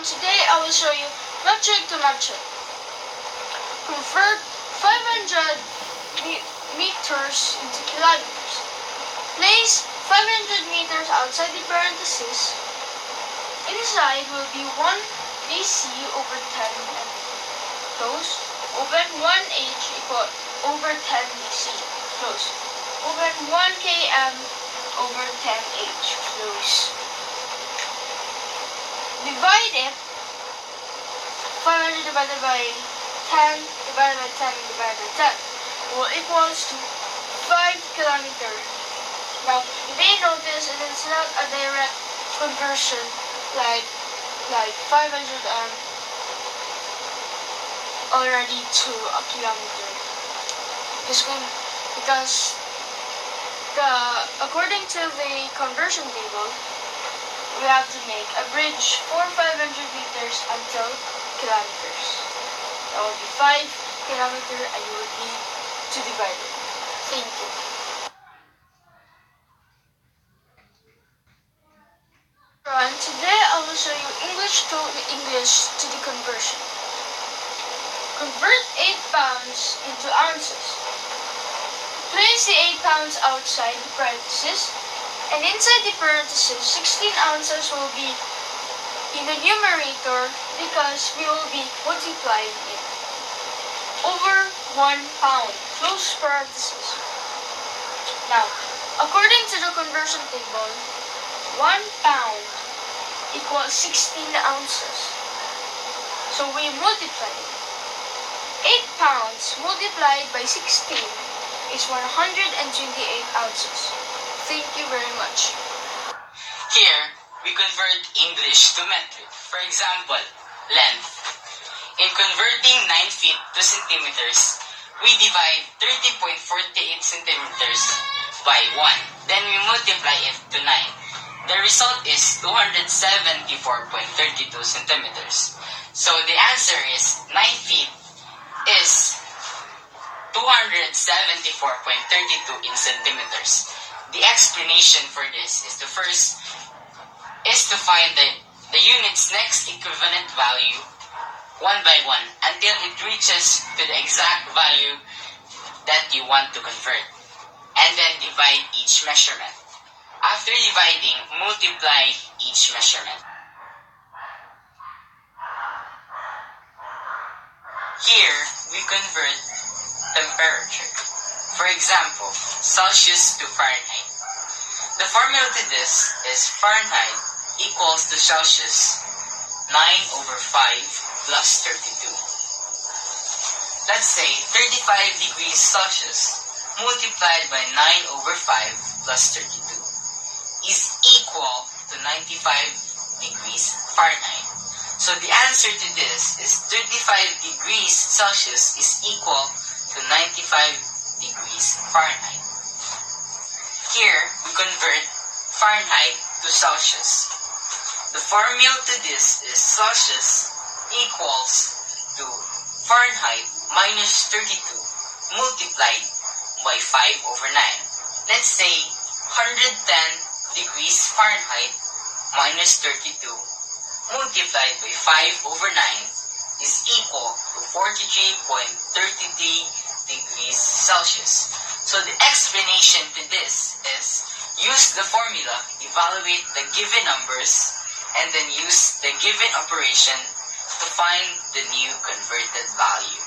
Today I will show you metric to metric. Convert 500 meters into kilometers. Place 500 meters outside the parentheses. Inside will be 1 dc over 10 mm. Close. Open 1h equal over 10 dc. Close. Open 1 km over 10h. Close. Divide it. 500 divided by 10 divided by 10 divided by 10 will equals to 5 kilometers. Now, you may notice it is not a direct conversion like 500 already to a kilometer. Because according to the conversion table, we have to make a bridge for 500 meters until kilometers. That will be 5 kilometers and you would need to divide it. Thank you. Today I will show you English to English to the conversion. Convert 8 pounds into ounces. Place the 8 pounds outside the parentheses, and inside the parentheses 16 ounces will be in the numerator because we will be multiplying it over 1 pound, close parentheses. Now, according to the conversion table, 1 pound equals 16 ounces. So we multiply it. 8 pounds multiplied by 16 is 128 ounces. Thank you very much. Here, we convert English to metric. For example, length. In converting 9 feet to centimeters, we divide 30.48 centimeters by 1. Then we multiply it to 9. The result is 274.32 centimeters. So the answer is 9 feet is 274.32 in centimeters. The explanation for this is to find the unit's next equivalent value one by one until it reaches to the exact value that you want to convert, and then divide each measurement. After dividing, multiply each measurement. Here, we convert temperature. For example, Celsius to Fahrenheit. The formula to this is Fahrenheit equals to Celsius 9/5 plus 32. Let's say 35 degrees Celsius multiplied by 9/5 plus 32 is equal to 95 degrees Fahrenheit. So the answer to this is 35 degrees Celsius is equal to 95 degrees Fahrenheit. Here, we convert Fahrenheit to Celsius. The formula to this is Celsius equals to Fahrenheit minus 32 multiplied by 5/9. Let's say 110 degrees Fahrenheit minus 32 multiplied by 5/9 is equal to 43.33 degrees Celsius. So the explanation to this is use the formula, evaluate the given numbers, and then use the given operation to find the new converted value.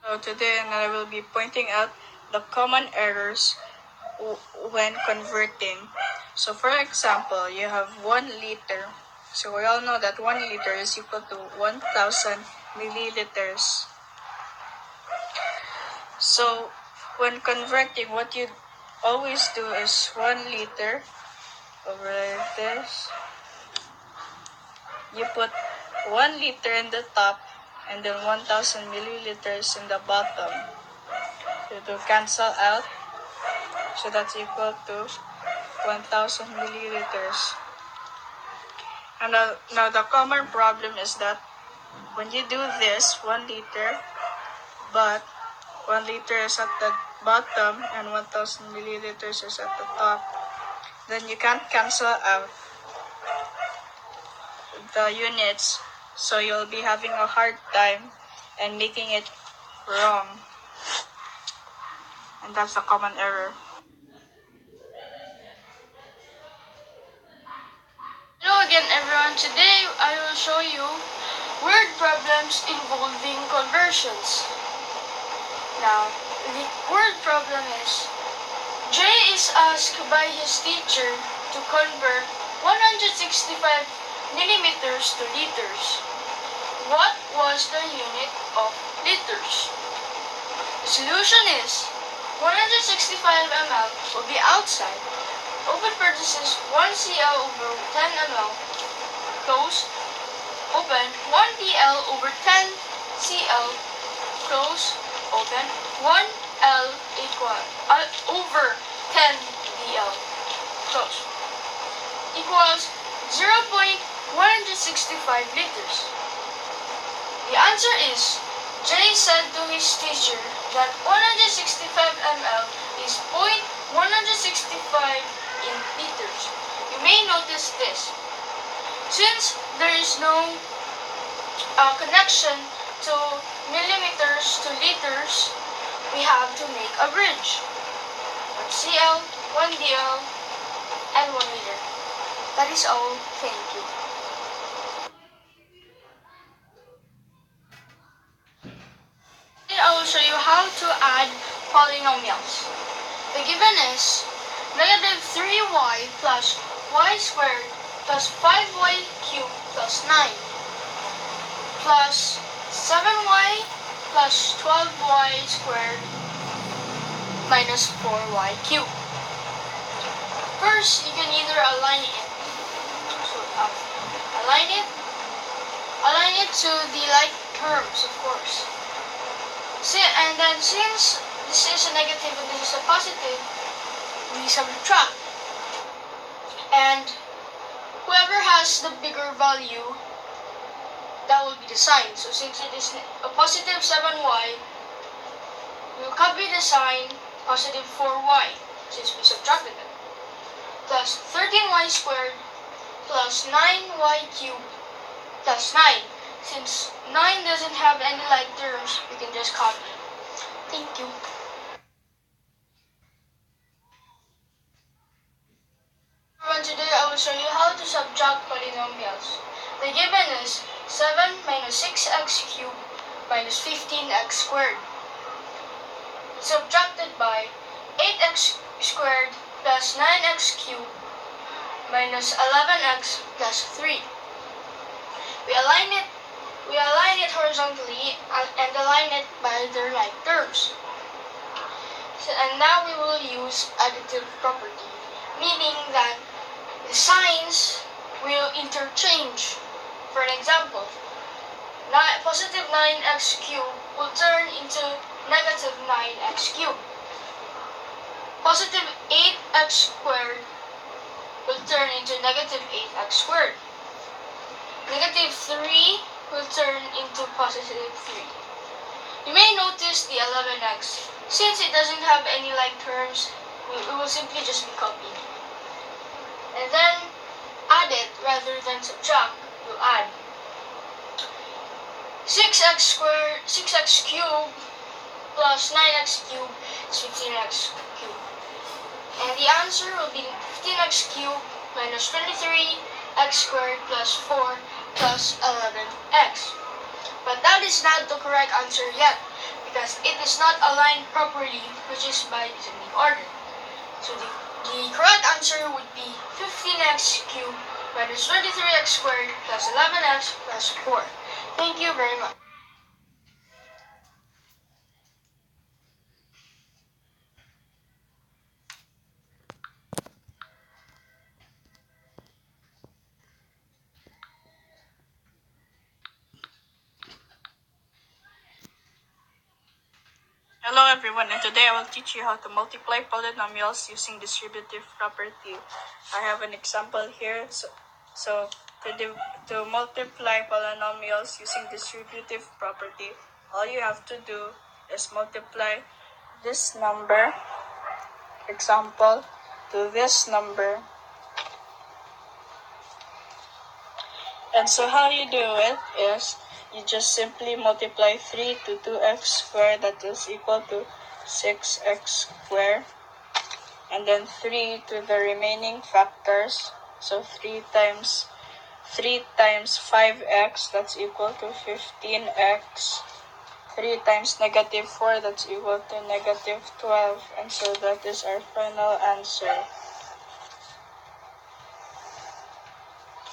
So today I will be pointing out the common errors when converting. So for example, you have 1 liter. So we all know that 1 liter is equal to 1,000 milliliters. So when converting, what you always do is 1 liter over like this. You put 1 liter in the top and then 1,000 milliliters in the bottom. So to cancel out, so that's equal to 1,000 milliliters. And now the common problem is that when you do this, 1 liter, but 1 liter is at the bottom and 1,000 milliliters is at the top. then you can't cancel out the units, so you'll be having a hard time and making it wrong. And that's a common error. Hello again everyone, today I will show you word problems involving conversions. Now, the word problem is, Jay is asked by his teacher to convert 165 millimeters to liters. What was the unit of liters? The solution is 165 ml will be outside. Open parenthesis 1 cl over 10 ml. Close. Open 1 dl over 10 cl. Close. Open 1 L over 10 dl. Close. Equals 0.165 liters. The answer is, Jay said to his teacher that 165 ml is 0.165 in liters. You may notice this. Since there is no connection to millimeters to liters, we have to make a bridge. 1 cl, 1 dl, and 1 liter. That is all. Thank you. I will show you how to add polynomials. The given is negative 3y plus y squared plus 5y cubed plus 9 plus 7y plus 12y squared minus 4y cubed. First, you can either align it. So, align it to the like terms, of course. And then since this is a negative and this is a positive, we subtract. And whoever has the bigger value, that will be the sign. So since it is a positive 7y, we'll copy the sign positive 4y, since we subtracted it. Plus 13y squared plus 9y cubed plus 9. Since 9 doesn't have any like terms, we can just copy. Thank you. Today I will show you how to subtract polynomials. The given is 7 minus 6x cubed minus 15x squared. Subtracted by 8x squared plus 9x cubed minus 11x plus 3. We align it horizontally and align it by their like terms. And now we will use additive property, meaning that the signs will interchange. For an example, positive 9x cubed will turn into negative 9x cubed. Positive 8x squared will turn into negative 8x squared. Negative 3 will turn into positive 3. You may notice the 11x. Since it doesn't have any like terms, it will simply just be copied. And then add it rather than subtract. We'll add 6x cubed plus 9x cubed is 15x cubed. And the answer will be 15x cubed minus 23x squared plus 4 plus 11x. But that is not the correct answer yet, because it is not aligned properly, which is by descending order. So the correct answer would be 15x cubed minus 23x squared plus 11x plus 4. Thank you very much. Hello everyone, and today I will teach you how to multiply polynomials using distributive property. I have an example here. So to multiply polynomials using distributive property, all you have to do is multiply this number, example, to this number, And so how you do it is you just simply multiply 3 to 2x squared, that is equal to 6x squared. And then 3 to the remaining factors. So 3 times 5x, that's equal to 15x. 3 times negative 4, that's equal to negative 12. And so that is our final answer.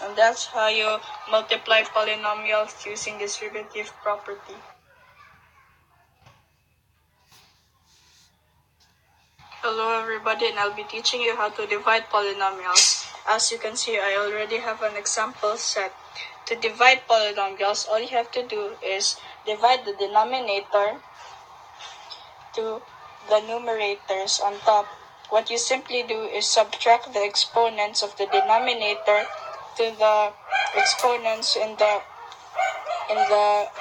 And that's how you multiply polynomials using distributive property. Hello everybody, and I'll be teaching you how to divide polynomials. As you can see, I already have an example set. To divide polynomials, all you have to do is divide the denominator to the numerators on top. What you simply do is subtract the exponents of the denominator to the exponents in the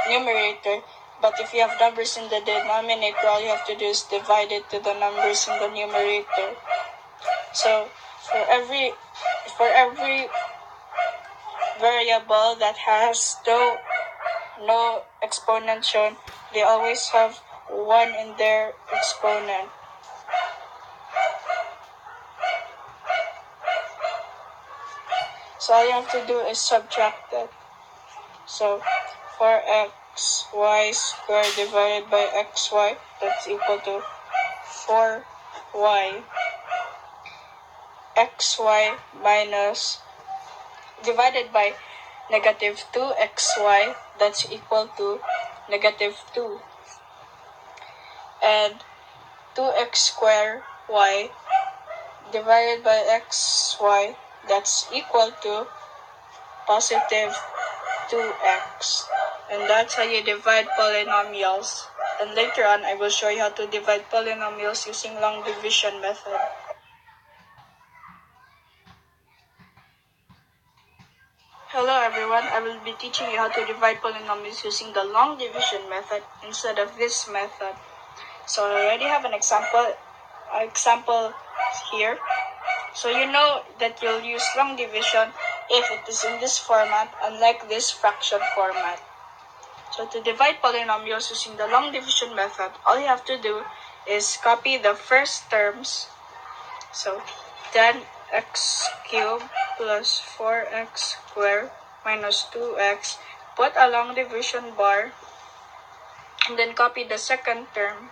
numerator. But if you have numbers in the denominator, all you have to do is divide it to the numbers in the numerator. So for every variable that has no exponent shown, they always have 1 in their exponent. So all you have to do is subtract that. So 4xy squared divided by xy, that's equal to 4y. Xy minus divided by negative 2xy, that's equal to negative 2. And 2x squared y divided by xy, that's equal to positive 2x. And that's how you divide polynomials. And later on, I will show you how to divide polynomials using long division method. Hello everyone, I will be teaching you how to divide polynomials using the long division method instead of this method. So I already have an example here. So you know that you'll use long division if it is in this format, unlike this fraction format. So to divide polynomials using the long division method, all you have to do is copy the first terms. So 10x cubed plus 4x squared minus 2x. Put a long division bar and then copy the second term.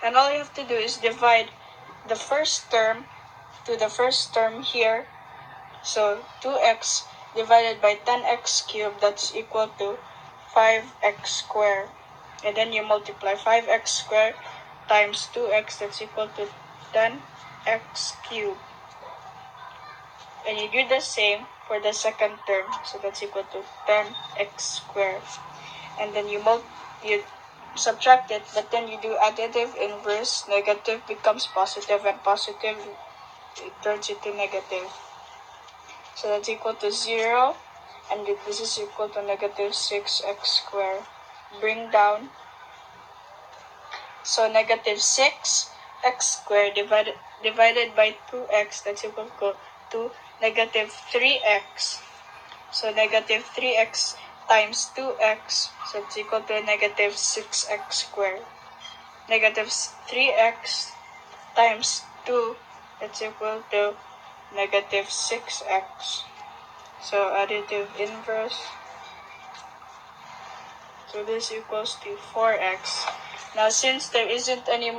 And all you have to do is divide the first term to the first term here. So 2x divided by 10x cubed, that's equal to 5x squared. And then you multiply 5x squared times 2x, that's equal to 10x cubed. And you do the same for the second term. So that's equal to 10x squared. And then you subtract it, but then you do additive inverse. Negative becomes positive, and positive it turns into negative. So that's equal to 0, and this is equal to negative 6x squared. Bring down. So negative 6x squared divided by 2x, that's equal to negative 3x. So negative 3x times 2x, so it's equal to negative 6x squared. Negative 3x times 2, that's equal to negative 6x. So additive inverse. So this equals to 4x. Now since there isn't any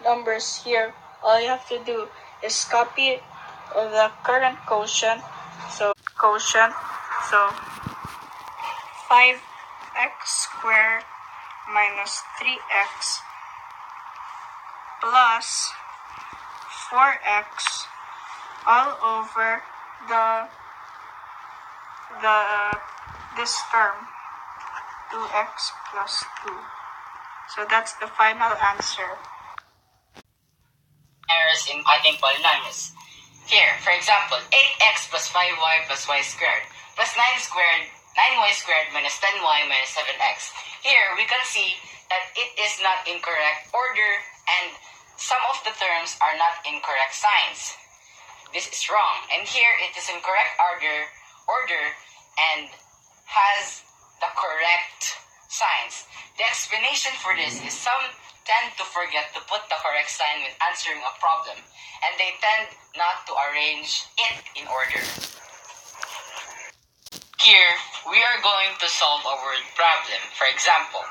numbers here, all you have to do is copy the current quotient. So 5x squared minus 3x plus 4x all over this term, 2x plus 2. So that's the final answer. Errors in adding polynomials. Here, for example, 8x plus 5y plus y squared plus 9y squared minus 10y minus 7x. Here, we can see that it is not in correct order and some of the terms are not in correct signs. this is wrong. And here it is in correct order and has the correct signs. The explanation for this is some tend to forget to put the correct sign when answering a problem, and they tend not to arrange it in order. Here, we are going to solve a word problem. For example,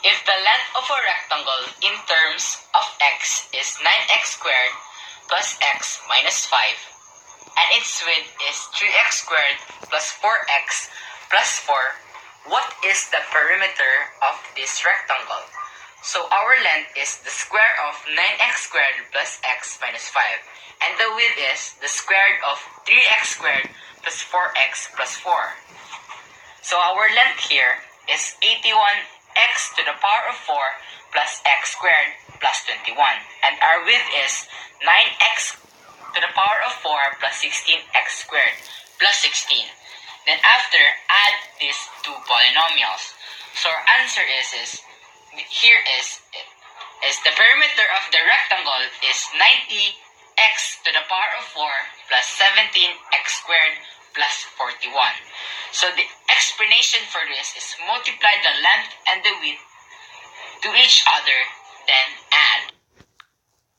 if the length of a rectangle in terms of x is 9x squared plus x minus 5, and its width is 3x squared plus 4x plus 4, what is the perimeter of this rectangle? So our length is the square of 9x squared plus x minus 5, and the width is the square of 3x squared plus 4x plus 4. So our length here is 81x to the power of 4 plus x squared plus 21, and our width is 9x to the power of 4 plus 16x squared plus 16. Then after, add these two polynomials. So our answer is the perimeter of the rectangle is 90x to the power of 4 plus 17x squared plus 41. So the explanation for this is multiply the length and the width to each other, then